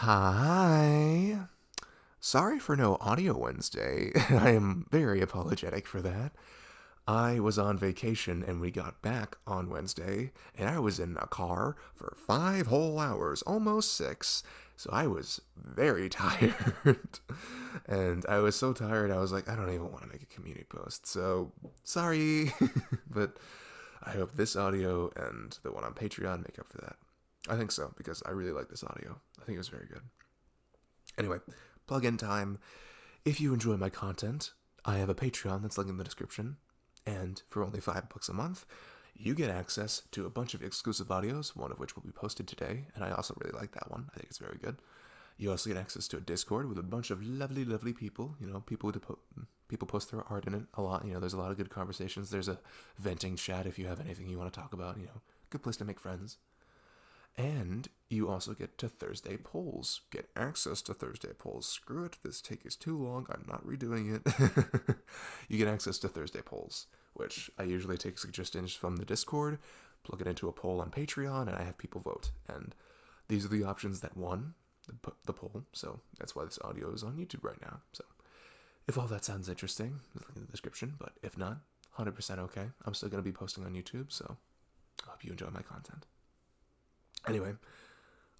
Hi. Sorry for no audio Wednesday. I am very apologetic for that. I was on vacation and we got back on Wednesday, and I was in a car for 5 whole hours, almost six. So I was very tired. And I was so tired, I was like, I don't even want to make a community post. So sorry. But I hope this audio and the one on Patreon make up for that. I think so, because I really like this audio. I think it was very good. Anyway, plug-in time. If you enjoy my content, I have a Patreon that's linked in the description, and for only $5 a month, you get access to a bunch of exclusive audios, one of which will be posted today, and I also really like that one. I think it's very good. You also get access to a Discord with a bunch of lovely, lovely people. People post their art in it a lot. There's a lot of good conversations. There's a venting chat if you have anything you want to talk about. Good place to make friends. And you also get to Thursday polls. Get access to Thursday polls. Screw it, this take is too long. I'm not redoing it. You get access to Thursday polls, which I usually take suggestions from the Discord, plug it into a poll on Patreon, and I have people vote. And these are the options that won the poll. So that's why this audio is on YouTube right now. So if all that sounds interesting, there's a link in the description. But if not, 100% okay. I'm still going to be posting on YouTube, so I hope you enjoy my content. Anyway,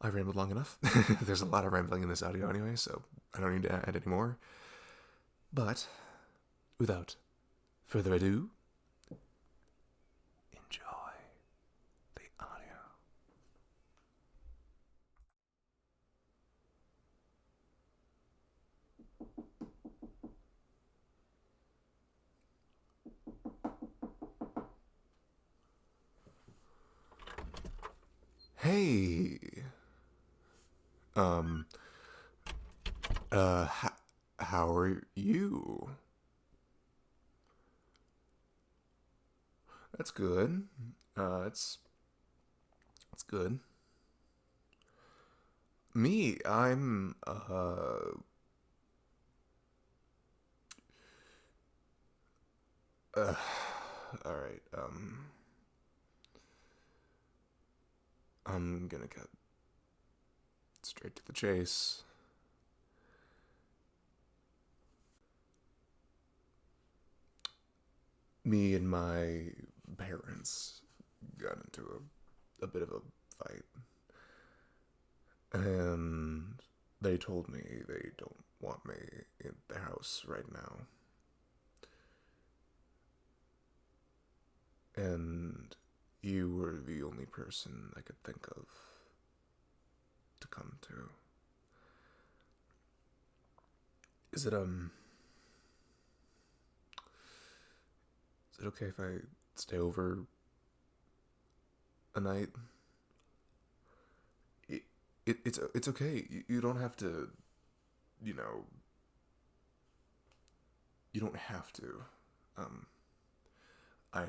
I rambled long enough. There's a lot of rambling in this audio anyway, so I don't need to add any more. But, without further ado, enjoy the audio. Hey, um, how are you? That's good. It's good. Me, I'm, uh, alright, I'm gonna cut straight to the chase. Me and my parents got into a bit of a fight, and they told me they don't want me in the house right now. And you were the only person I could think of to come to. Is it is it okay if I stay over a night? It's okay. You don't have to, you know, you don't have to. Um, I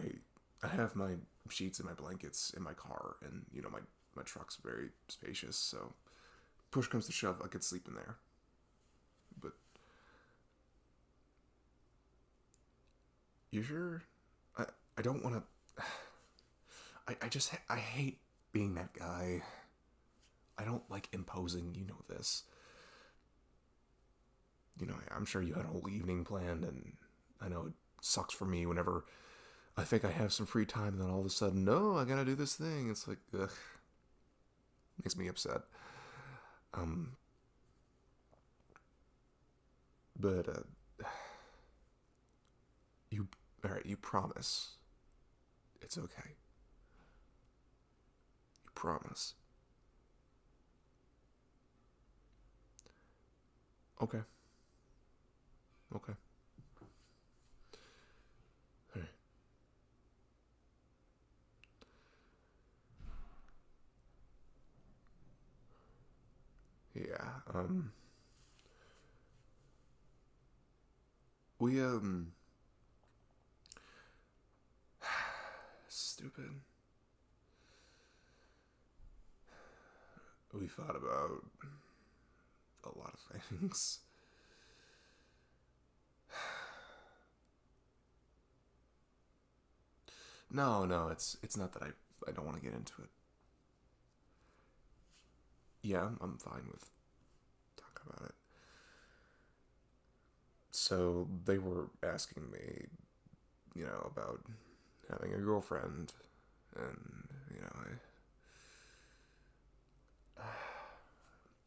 I have my sheets and my blankets in my car, and my truck's very spacious. So push comes to shove, I could sleep in there. But you sure? I I don't want to. I hate being that guy. I don't like imposing. You know this. I'm sure you had a whole evening planned, and I know it sucks for me whenever I think I have some free time, and then all of a sudden, no, I gotta do this thing. It's like, ugh, makes me upset. Um, but you, all right, you promise it's okay. You promise. Okay, okay. All right. Yeah. We stupid. We thought about a lot of things. No, no, it's not that I don't want to get into it. Yeah, I'm fine with about it. So they were asking me, about having a girlfriend, and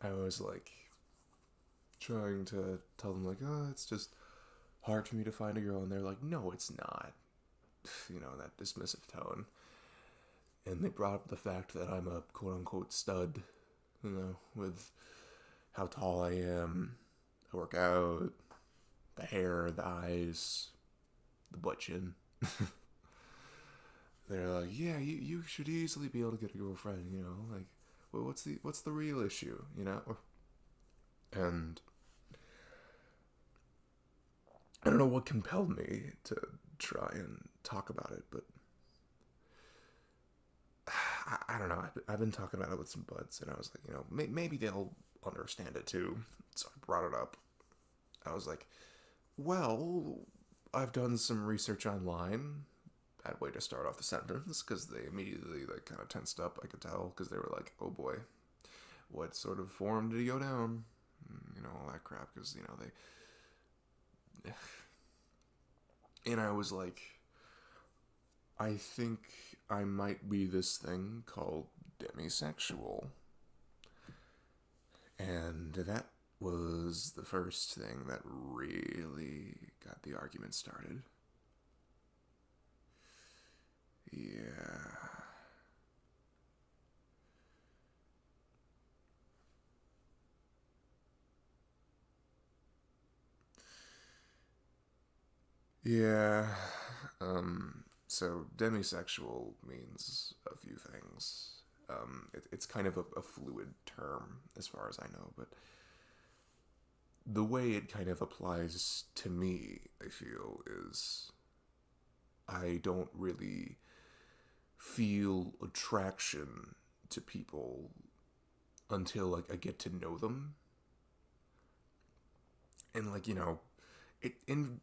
I was like trying to tell them like, oh, it's just hard for me to find a girl, and they're like, no, it's not. That dismissive tone. And they brought up the fact that I'm a quote unquote stud, with how tall I am, I work out, the hair, the eyes, the butt chin. They're like, yeah, you should easily be able to get a girlfriend, like, well, what's the real issue, And I don't know what compelled me to try and talk about it, but I don't know. I've been talking about it with some buds, and I was like, maybe they'll understand it too. So I brought it up. I was like, well, I've done some research online. Bad way to start off the sentence, because they immediately kind of tensed up. I could tell, because they were like, oh boy, what sort of form did he go down? All that crap, because they. And I was like, I think I might be this thing called demisexual. And that was the first thing that really got the argument started. Yeah. Yeah. So demisexual means a few things. It's kind of a fluid term as far as I know, but the way it kind of applies to me, I feel, is I don't really feel attraction to people until I get to know them. And it in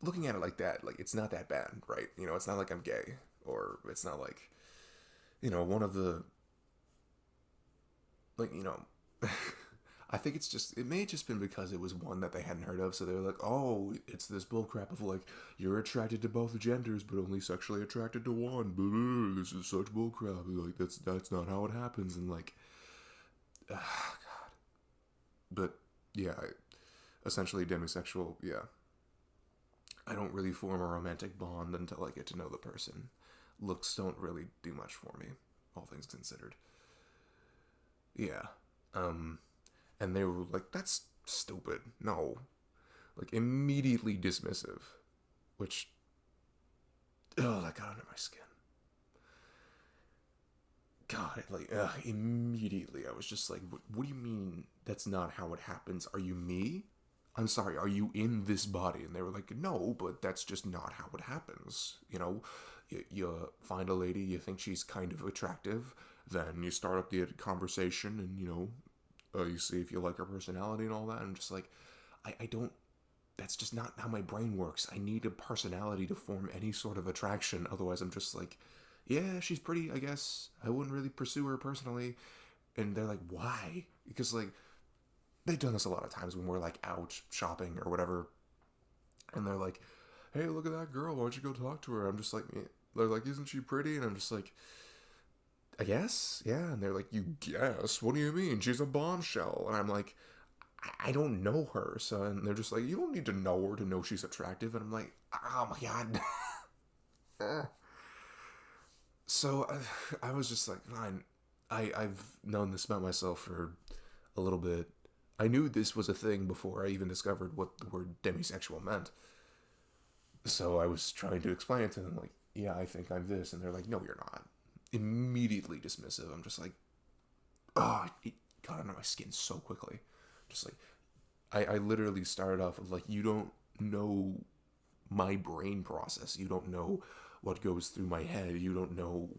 looking at it like that, it's not that bad, right? It's not like I'm gay, or it's not like one of the like I think it may have just been because it was one that they hadn't heard of, so they were like, oh, it's this bullcrap of you're attracted to both genders but only sexually attracted to one. Blah, this is such bullcrap. That's not how it happens, and God. But yeah, essentially demisexual. Yeah, I don't really form a romantic bond until I get to know the person. Looks don't really do much for me, all things considered. Yeah. And they were like, that's stupid. No. Immediately dismissive. Which, oh, that got under my skin. God, immediately I was just like, what do you mean that's not how it happens? Are you me? I'm sorry, are you in this body? And they were like, no, but that's just not how it happens. You find a lady, you think she's kind of attractive, then you start up the conversation, and, you see if you like her personality and all that. And just I don't, that's just not how my brain works. I need a personality to form any sort of attraction. Otherwise, I'm just like, yeah, she's pretty, I guess. I wouldn't really pursue her personally. And they're like, why? Because, they've done this a lot of times when we're, out shopping or whatever. And they're like, hey, look at that girl. Why don't you go talk to her? I'm just like, they're like, isn't she pretty? And I'm just like, I guess, yeah. And they're like, you guess? What do you mean? She's a bombshell. And I'm like, I don't know her. So, and they're just like, you don't need to know her to know she's attractive. And I'm like, oh my God. So I was just like, fine. I've known this about myself for a little bit. I knew this was a thing before I even discovered what the word demisexual meant. So I was trying to explain it to them, like, yeah, I think I'm this. And they're like, no, you're not. Immediately dismissive. I'm just like, oh, it got under my skin so quickly. Just I literally started off with you don't know my brain process. You don't know what goes through my head. You don't know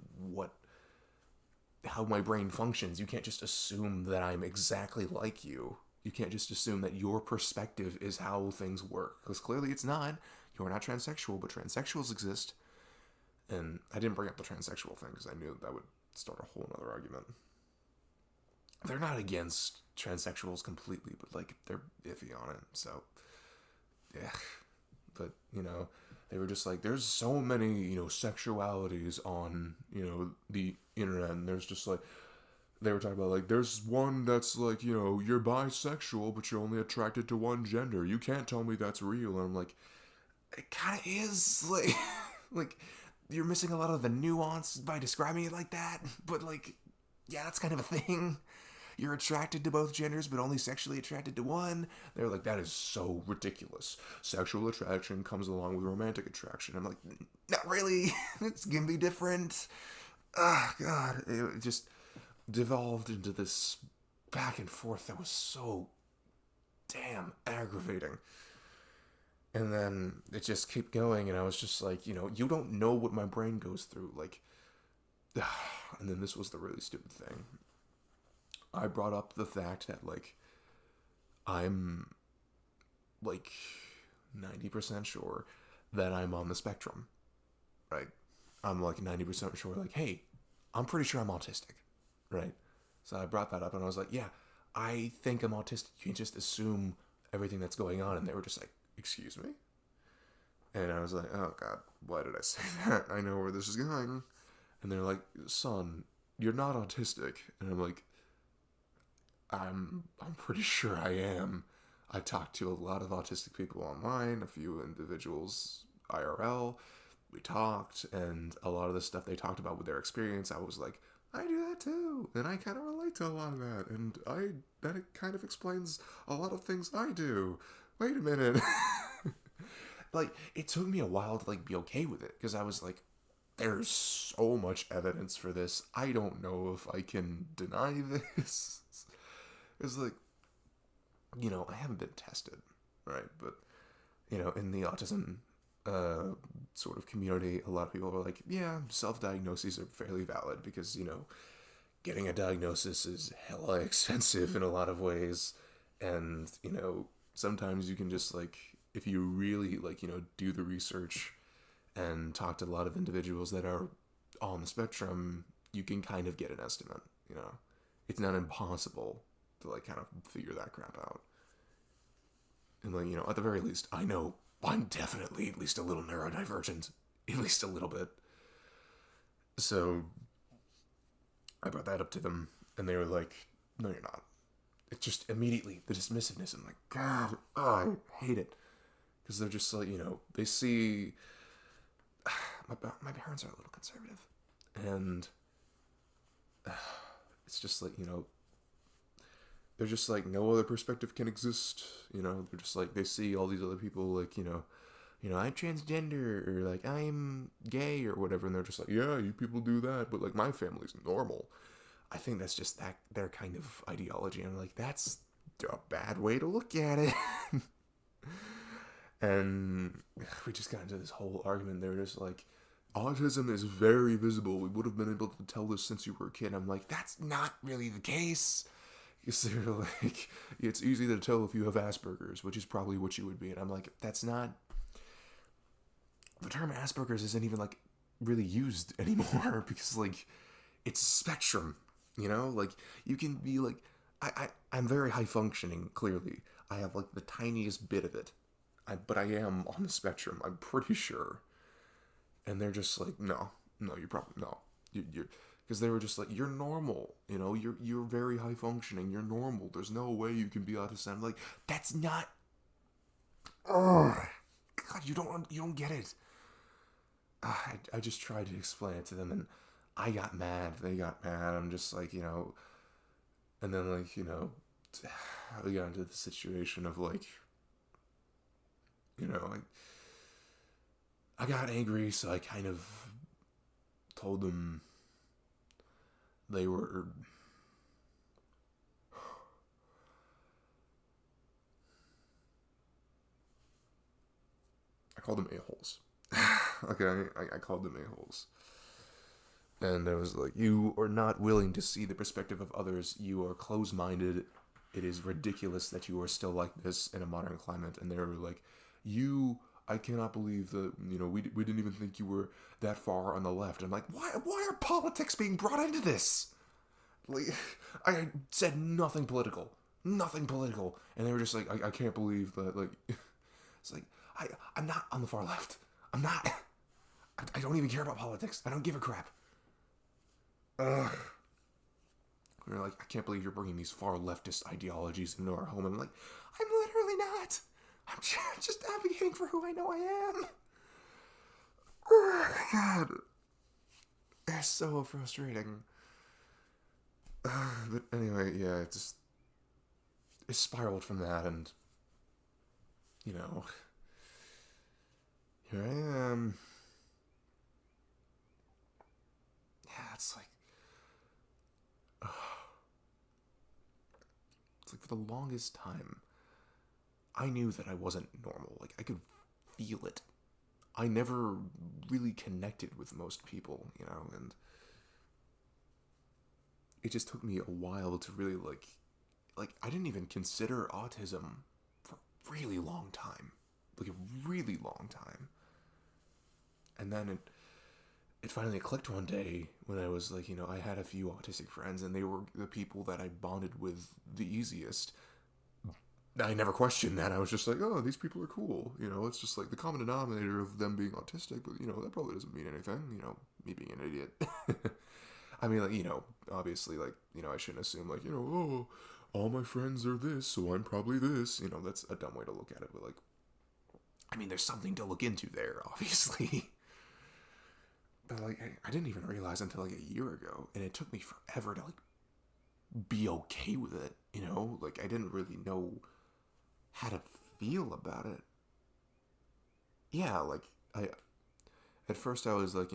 how my brain functions. You can't just assume that I'm exactly like you. You can't just assume that your perspective is how things work, because clearly it's not. You're not transsexual, but transsexuals exist. And I didn't bring up the transsexual thing because I knew that would start a whole other argument. they're not against transsexuals completely, but like they're iffy on it. So yeah, but they were just like, there's so many sexualities on the internet, and there's just like they were talking about like there's one that's like you're bisexual but you're only attracted to one gender. You can't tell me that's real. And I'm like, it kind of is like like you're missing a lot of the nuance by describing it like that. But like, yeah, that's kind of a thing. You're attracted to both genders, but only sexually attracted to one. They're like, that is so ridiculous. Sexual attraction comes along with romantic attraction. I'm like, not really. It's gonna be different. Ah, God, it just devolved into this back and forth that was so damn aggravating. And then it just kept going, and I was just like, you don't know what my brain goes through. Like, and then this was the really stupid thing. I brought up the fact that, like, I'm, like, 90% sure that I'm on the spectrum, right? I'm, like, 90% sure, like, hey, I'm pretty sure I'm autistic, right? So I brought that up, and I was like, yeah, I think I'm autistic. You can just assume everything that's going on. And they were just like, excuse me? And I was like, oh, God, why did I say that? I know where this is going. And they're like, son, you're not autistic. And I'm like, I'm pretty sure I am. I talked to a lot of autistic people online, a few individuals IRL. We talked, and a lot of the stuff they talked about with their experience, I was like, I do that too, and I kind of relate to a lot of that, and that it kind of explains a lot of things I do. Wait a minute. Like, it took me a while to like be okay with it, because I was like, there's so much evidence for this. I don't know if I can deny this. It's like, I haven't been tested, right? But, in the autism sort of community, a lot of people are like, yeah, self-diagnoses are fairly valid because, getting a diagnosis is hella expensive in a lot of ways. And, sometimes you can just, like, if you really, like, do the research and talk to a lot of individuals that are on the spectrum, you can kind of get an estimate. It's not impossible to, like, kind of figure that crap out. And, like, at the very least, I know I'm definitely at least a little neurodivergent. At least a little bit. So, I brought that up to them, and they were like, no, you're not. It's just immediately the dismissiveness. I'm like, God, oh, I hate it. Because they're just like, they see. My parents are a little conservative. And it's just like, they're just like, no other perspective can exist. They're just like, they see all these other people, like, I'm transgender, or like, I'm gay, or whatever, and they're just like, yeah, you people do that, but like, my family's normal. I think that's just that their kind of ideology. I'm like, that's a bad way to look at it. And we just got into this whole argument. They were just like, autism is very visible. We would have been able to tell this since you were a kid. I'm like, that's not really the case. Because they're like, it's easy to tell if you have Asperger's, which is probably what you would be. And I'm like, that's not. The term Asperger's isn't even like really used anymore because like it's a spectrum, like you can be like, I'm very high functioning, clearly. I have like the tiniest bit of it. But I am on the spectrum, I'm pretty sure. And they're just like, no, you're probably, no. You're, because they were just like, you're normal, you're very high functioning, you're normal, there's no way you can be autistic. I'm like, that's not, oh, God, you don't get it. I just tried to explain it to them, and I got mad, they got mad, I'm just like, and then like, we got into the situation of like, I got angry, so I kind of told them they were. I called them a-holes. Okay, I called them a-holes. And I was like, you are not willing to see the perspective of others. You are closed-minded. It is ridiculous that you are still like this in a modern climate. And they were like, I cannot believe that, we didn't even think you were that far on the left. I'm like, why are politics being brought into this? Like, I said nothing political. Nothing political. And they were just like, I can't believe that, like, it's like, I'm not on the far left. I'm not. I don't even care about politics. I don't give a crap. Ugh. They're like, I can't believe you're bringing these far leftist ideologies into our home. I'm like, I'm literally not. I'm just advocating for who I know I am. Ugh, God. It's so frustrating. But anyway, yeah, it spiraled from that, and you know, here I am. Yeah, it's like for the longest time, I knew that I wasn't normal. Like I could feel it. I never really connected with most people, and it just took me a while to really like I didn't even consider autism for a really long time. Like a really long time. And then it finally clicked one day when I was like, I had a few autistic friends and they were the people that I bonded with the easiest. I never questioned that. I was just like, oh, these people are cool. It's just like the common denominator of them being autistic, but that probably doesn't mean anything. Me being an idiot. I mean, like, obviously, like, I shouldn't assume, like, oh, all my friends are this, so I'm probably this. That's a dumb way to look at it, but, like, I mean, there's something to look into there, obviously. But, like, I didn't even realize until, like, a year ago, and it took me forever to, like, be okay with it, Like, I didn't really know how to feel about it. Yeah, like, at first I was, like,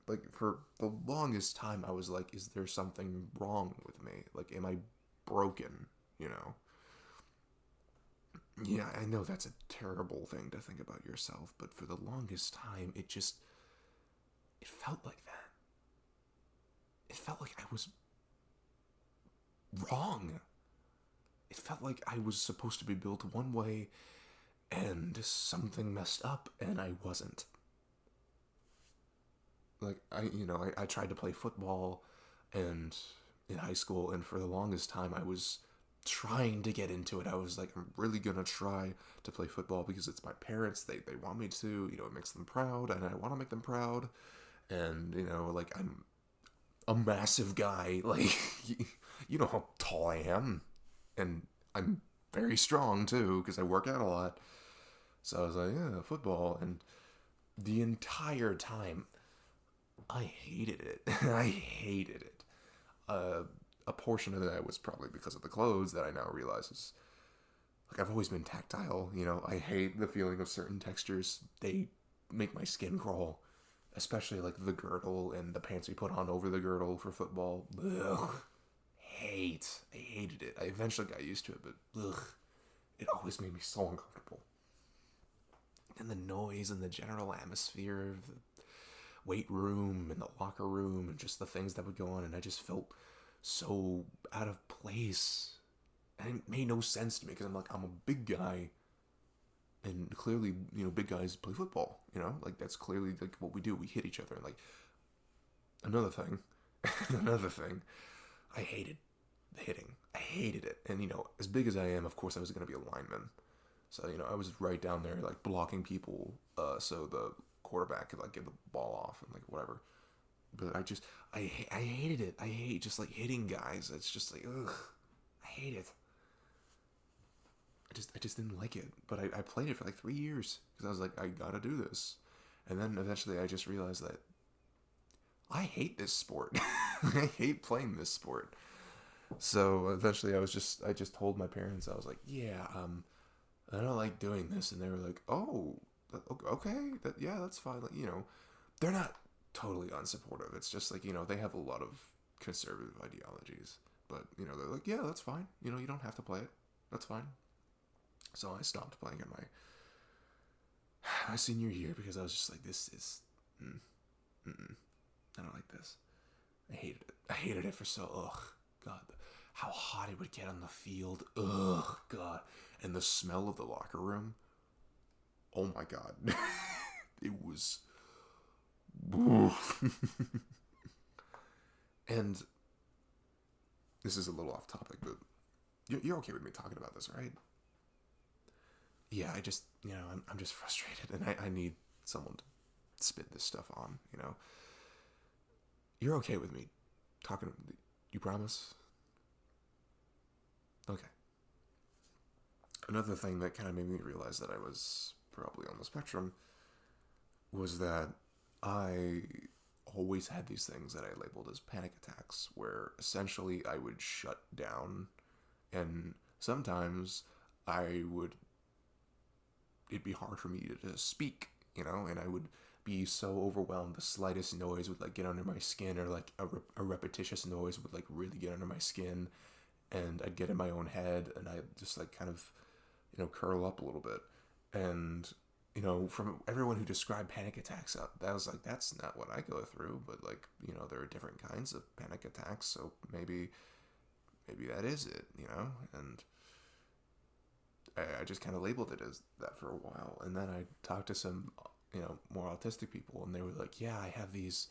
like for the longest time I was like, is there something wrong with me? Like, am I broken? Yeah, I know that's a terrible thing to think about yourself, but for the longest time it felt like that. It felt like I was wrong. It felt like I was supposed to be built one way and something messed up and I wasn't. Like I tried to play football and in high school, and for the longest time I was trying to get into it. I was like, I'm really gonna try to play football because it's my parents. They want me to. It makes them proud, and I want to make them proud. And like I'm a massive guy. Like you know how tall I am, and I'm very strong too because I work out a lot. So I was like, yeah, football, and the entire time I hated it. I hated it. Uh, a portion of that was probably because of the clothes that I now realize is like I've always been tactile. I hate the feeling of certain textures. They make my skin crawl, especially like the girdle and the pants we put on over the girdle for football. Ugh, I hated it. I eventually got used to it, but ugh, it always made me so uncomfortable. And the noise and the general atmosphere of the weight room and the locker room and just the things that would go on, and I just felt so out of place. And it made no sense to me because I'm a big guy, and clearly, big guys play football. Like that's clearly like what we do. We hit each other. And like another thing, another thing, I hated the hitting. I hated it. And as big as I am, of course, I was going to be a lineman. So I was right down there like blocking people, so the quarterback could like get the ball off and like whatever. But I hated it. I hate just like hitting guys. It's just like ugh, I hate it. I just didn't like it. But I played it for like 3 years because I was like, I gotta do this. And then eventually I just realized that I hate this sport. I hate playing this sport. So eventually I just told my parents. I was like, yeah, I don't like doing this. And they were like, oh, okay, yeah, that's fine. Like, they're not totally unsupportive. It's just like, they have a lot of conservative ideologies. But, they're like, yeah, that's fine. You don't have to play it. That's fine. So I stopped playing in my senior year because I was just like, this is, I don't like this. I hated it. I hated it for God, how hot it would get on the field. Ugh, God. And the smell of the locker room. Oh my God. It was. And this is a little off topic, but you're okay with me talking about this, right? Yeah, I just, I'm just frustrated, and I need someone to spit this stuff on, You're okay with me talking, you promise? Okay. Another thing that kind of made me realize that I was probably on the spectrum was that I always had these things that I labeled as panic attacks, where essentially I would shut down, and sometimes I would, it'd be hard for me to speak, and I would be so overwhelmed the slightest noise would like get under my skin, or like a repetitious noise would like really get under my skin, and I'd get in my own head, and I'd just like kind of, curl up a little bit. And from everyone who described panic attacks, that was like, that's not what I go through, but like, there are different kinds of panic attacks, so maybe that is it, and I just kind of labeled it as that for a while. And then I talked to some, more autistic people, and they were like, yeah, I have these,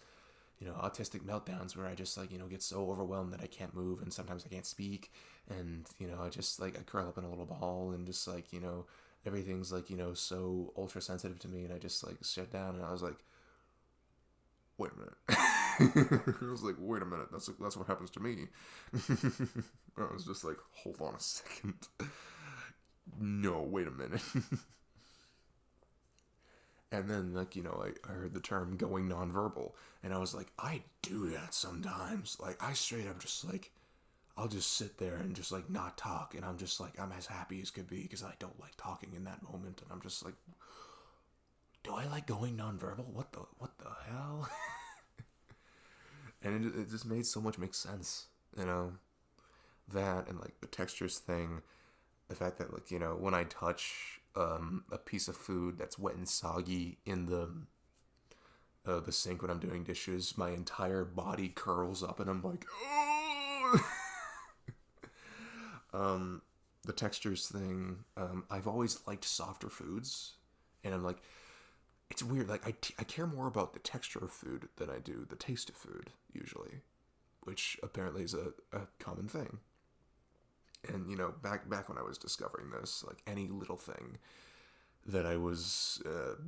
autistic meltdowns where I just like, get so overwhelmed that I can't move, and sometimes I can't speak, and, I just like, I curl up in a little ball, and just like, everything's like, so ultra sensitive to me, and I just like shut down. And I was like, wait a minute. I was like, wait a minute, that's what happens to me. I was just like, hold on a second. No, wait a minute. And then, like, I heard the term going nonverbal, and I was like, I do that sometimes. Like, I straight up just, like, I'll just sit there and just, like, not talk, and I'm just, like, I'm as happy as could be, because I don't like talking in that moment, and I'm just, like, do I like going nonverbal? What the hell? And it just made so much make sense, that, and, like, the textures thing, the fact that, like, when I touch a piece of food that's wet and soggy in the sink when I'm doing dishes, my entire body curls up, and I'm like, oh! The textures thing, I've always liked softer foods, and I'm like, it's weird, like, I care more about the texture of food than I do the taste of food, usually, which apparently is a common thing. And back when I was discovering this, like, any little thing that I was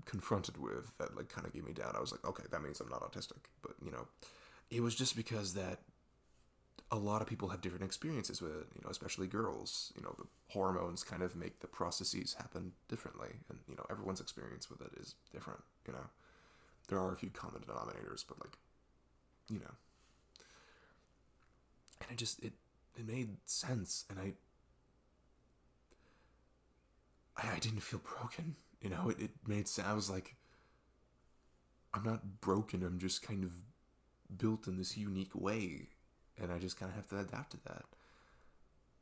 confronted with that like kind of gave me down, I was like, okay, that means I'm not autistic. But it was just because that a lot of people have different experiences with it. Especially girls. The hormones kind of make the processes happen differently, and everyone's experience with it is different. There are a few common denominators, but like, and it made sense, and I didn't feel broken. It made sense. I was like, I'm not broken. I'm just kind of built in this unique way, and I just kind of have to adapt to that.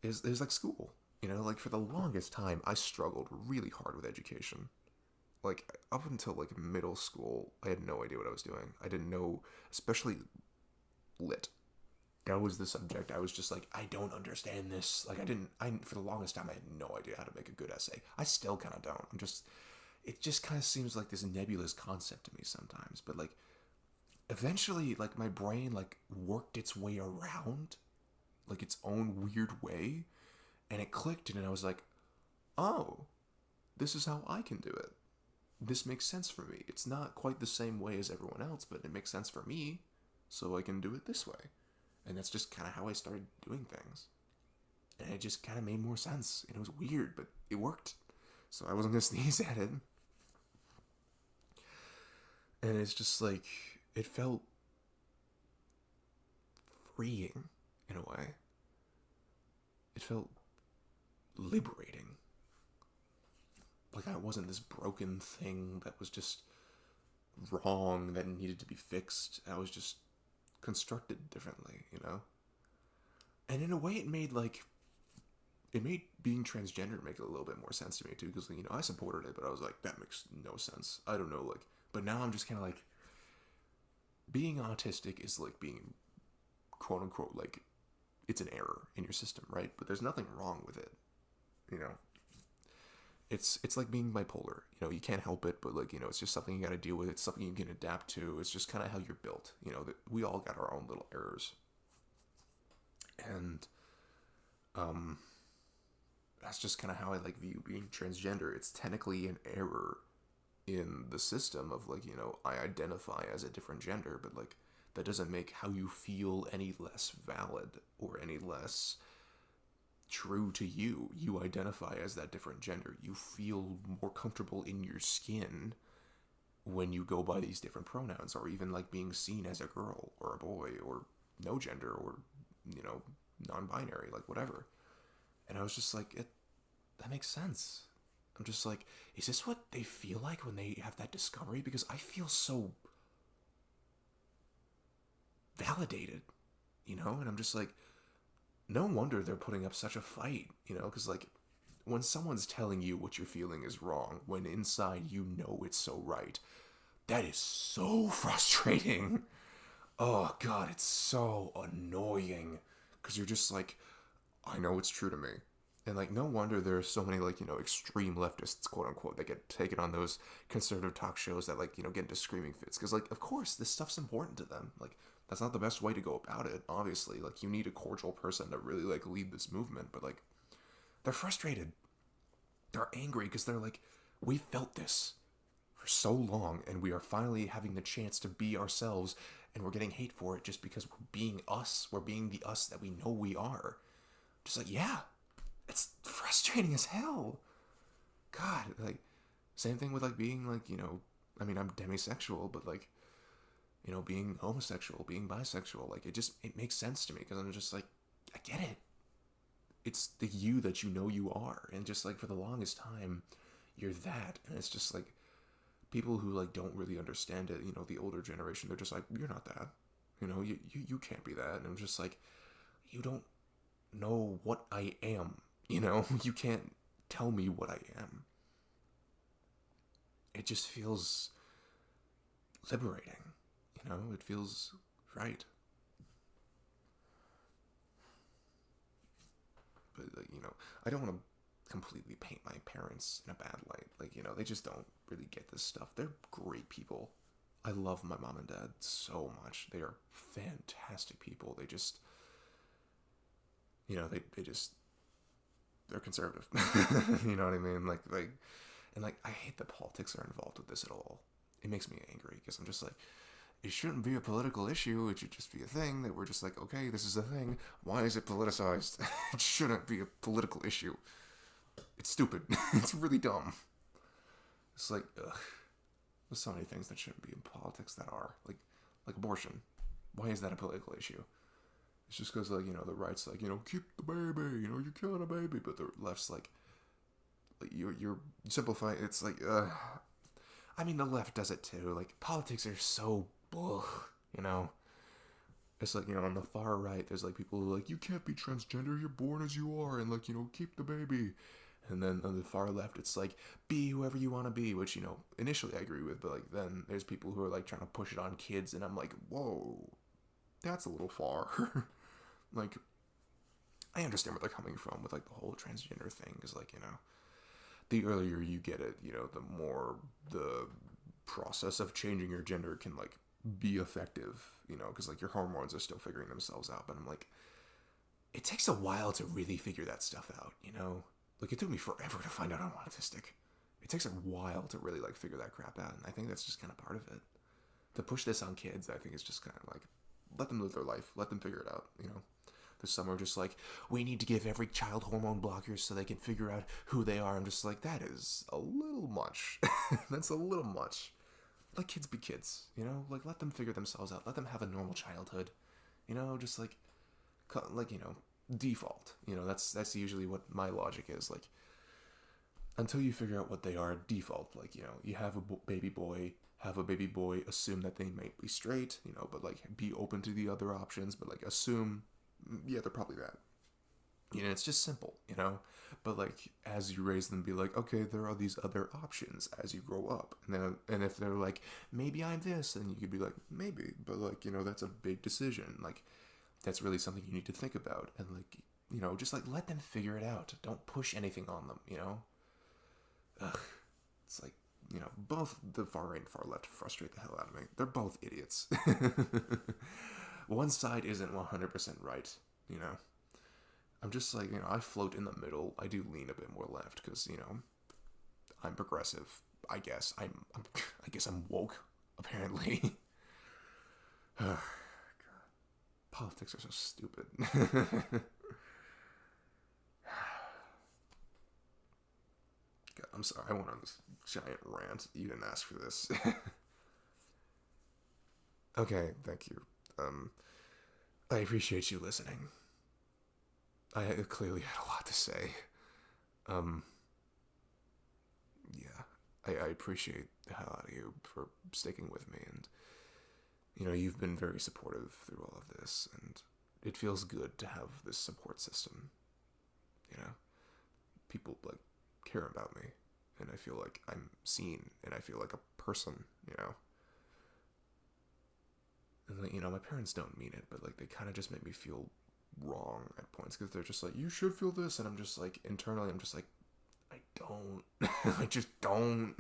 It's like school. Like for the longest time, I struggled really hard with education. Like up until like middle school, I had no idea what I was doing. I didn't know, especially lit. That was the subject. I was just like, I don't understand this. Like for the longest time, I had no idea how to make a good essay. I still kind of don't. It just kind of seems like this nebulous concept to me sometimes. But like, eventually, like my brain like worked its way around, like its own weird way, and it clicked, and I was like, oh, this is how I can do it. This makes sense for me. It's not quite the same way as everyone else, but it makes sense for me, so I can do it this way. And that's just kind of how I started doing things. And it just kind of made more sense. And it was weird, but it worked. So I wasn't going to sneeze at it. And it's just like, it felt freeing in a way. It felt liberating. Like I wasn't this broken thing that was just wrong, that needed to be fixed. I was just constructed differently, And in a way, it made being transgender make a little bit more sense to me too, because I supported it, but I was like, that makes no sense. I don't know, like, but now I'm just kind of like, being autistic is like being quote unquote like, it's an error in your system, right? But there's nothing wrong with it, It's like being bipolar. You can't help it, but like, it's just something you got to deal with. It's something you can adapt to. It's just kind of how you're built. That we all got our own little errors. And that's just kind of how I like view being transgender. It's technically an error in the system of like, I identify as a different gender, but like that doesn't make how you feel any less valid or any less true to you. You identify as that different gender. You feel more comfortable in your skin when you go by these different pronouns, or even like being seen as a girl or a boy or no gender, or non-binary, like whatever. And I was just like, that makes sense. I'm just like, is this what they feel like when they have that discovery? Because I feel so validated, and I'm just like, no wonder they're putting up such a fight, because like when someone's telling you what you're feeling is wrong, when inside it's so right, that is so frustrating. Oh god, it's so annoying, because you're just like, I know it's true to me. And like, no wonder there's so many like, extreme leftists, quote unquote, that get taken on those conservative talk shows that like, get into screaming fits. Because like, of course, this stuff's important to them. Like, that's not the best way to go about it, obviously. Like, you need a cordial person to really like lead this movement. But like, they're frustrated. They're angry because they're like, we felt this for so long, and we are finally having the chance to be ourselves, and we're getting hate for it just because we're being us. We're being the us that we know we are. Just like, yeah, it's frustrating as hell. God, like, same thing with like being like, I mean, I'm demisexual, but like, being homosexual, being bisexual, like, it makes sense to me, because I'm just like, I get it. It's the you that you are, and just like for the longest time, you're that, and it's just like people who like don't really understand it, the older generation, they're just like, you're not that, you can't be that, and I'm just like, you don't know what I am, you can't tell me what I am. It just feels liberating, it feels right. But like, I don't want to completely paint my parents in a bad light. Like, they just don't really get this stuff. They're great people. I love my mom and dad so much. They are fantastic people. They just, they just, they're conservative. You know what I mean? And like, I hate that politics are involved with this at all. It makes me angry, because I'm just like, it shouldn't be a political issue. It should just be a thing that we're just like, okay, this is a thing. Why is it politicized? It shouldn't be a political issue. It's stupid. It's really dumb. It's like, ugh. There's so many things that shouldn't be in politics that are. Like abortion. Why is that a political issue? It's just because, like, the right's like, keep the baby, you're killing a baby. But the left's like you're simplifying. It's like, I mean, the left does it too. Like, politics are so, ugh, It's like, on the far right, there's like people who are like, you can't be transgender, you're born as you are, and like, keep the baby. And then on the far left, it's like, be whoever you want to be, which, initially I agree with, but like, then there's people who are like trying to push it on kids, and I'm like, whoa, that's a little far. Like, I understand where they're coming from with like the whole transgender thing, because like, the earlier you get it, the more the process of changing your gender can like be effective, because like your hormones are still figuring themselves out. But I'm like, it takes a while to really figure that stuff out, Like, it took me forever to find out I'm autistic. It takes a while to really like figure that crap out, and I think that's just kind of part of it. To push this on kids, I think it's just kind of like, let them live their life, let them figure it out, There's some are just like, we need to give every child hormone blockers so they can figure out who they are. I'm just like, that is a little much. That's a little much. Let kids be kids, Like, let them figure themselves out. Let them have a normal childhood, Just like, default. That's usually what my logic is. Like, until you figure out what they are, default. Like, you have a baby boy, assume that they might be straight, but like, be open to the other options, but like, assume, yeah, they're probably that. It's just simple, But like, as you raise them, be like, okay, there are these other options as you grow up. And if they're like, maybe I'm this, then you could be like, maybe, but like, that's a big decision. Like, that's really something you need to think about. And like, just like, let them figure it out. Don't push anything on them, Ugh. It's like, both the far right and far left frustrate the hell out of me. They're both idiots. One side isn't 100% right, I'm just like, I float in the middle. I do lean a bit more left because, I'm progressive. I guess. I guess I'm woke, apparently. Politics are so stupid. God, I'm sorry. I went on this giant rant. You didn't ask for this. Okay, thank you. Um, I appreciate you listening. I clearly had a lot to say. Um, yeah, I appreciate the hell out of you for sticking with me, and you've been very supportive through all of this, and it feels good to have this support system. You know, people like care about me, and I feel like I'm seen, and I feel like a person. And like, my parents don't mean it, but like they kind of just make me feel wrong at points because they're just like, you should feel this, and I'm just like internally, I'm just like, I don't, I just don't.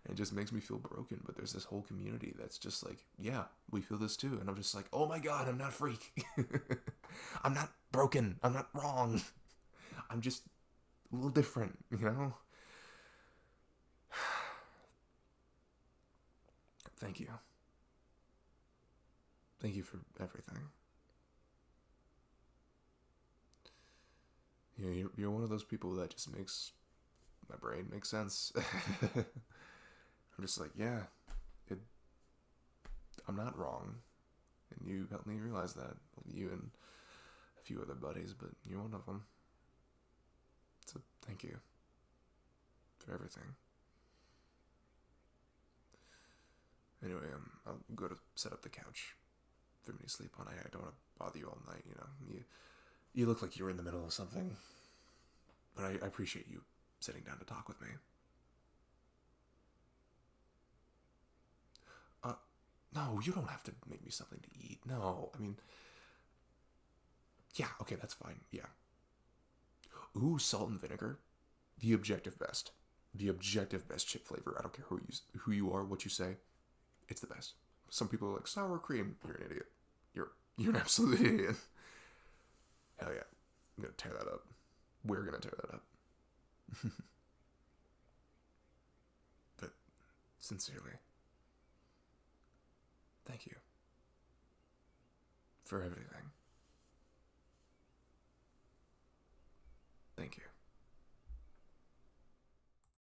It just makes me feel broken. But there's this whole community that's just like, yeah, we feel this too, and I'm just like, oh my god, I'm not a freak. I'm not broken. I'm not wrong. I'm just a little different. Thank you. Thank you for everything. You're one of those people that just makes my brain make sense. I'm just like, yeah, it, I'm not wrong. And you helped me realize that. You and a few other buddies, but you're one of them. So thank you for everything. Anyway, I'll go to set up the couch for me to sleep on. I don't want to bother you all night. You look like you were in the middle of something, but I appreciate you sitting down to talk with me. Uh, no, you don't have to make me something to eat. No, I mean, yeah, okay, that's fine. Yeah. Ooh, salt and vinegar, the objective best. The objective best chip flavor. I don't care who you are, what you say. It's the best. Some people are like sour cream. You're an idiot. You're an absolute idiot. Hell yeah, I'm gonna tear that up. We're gonna tear that up. But sincerely, thank you for everything. Thank you.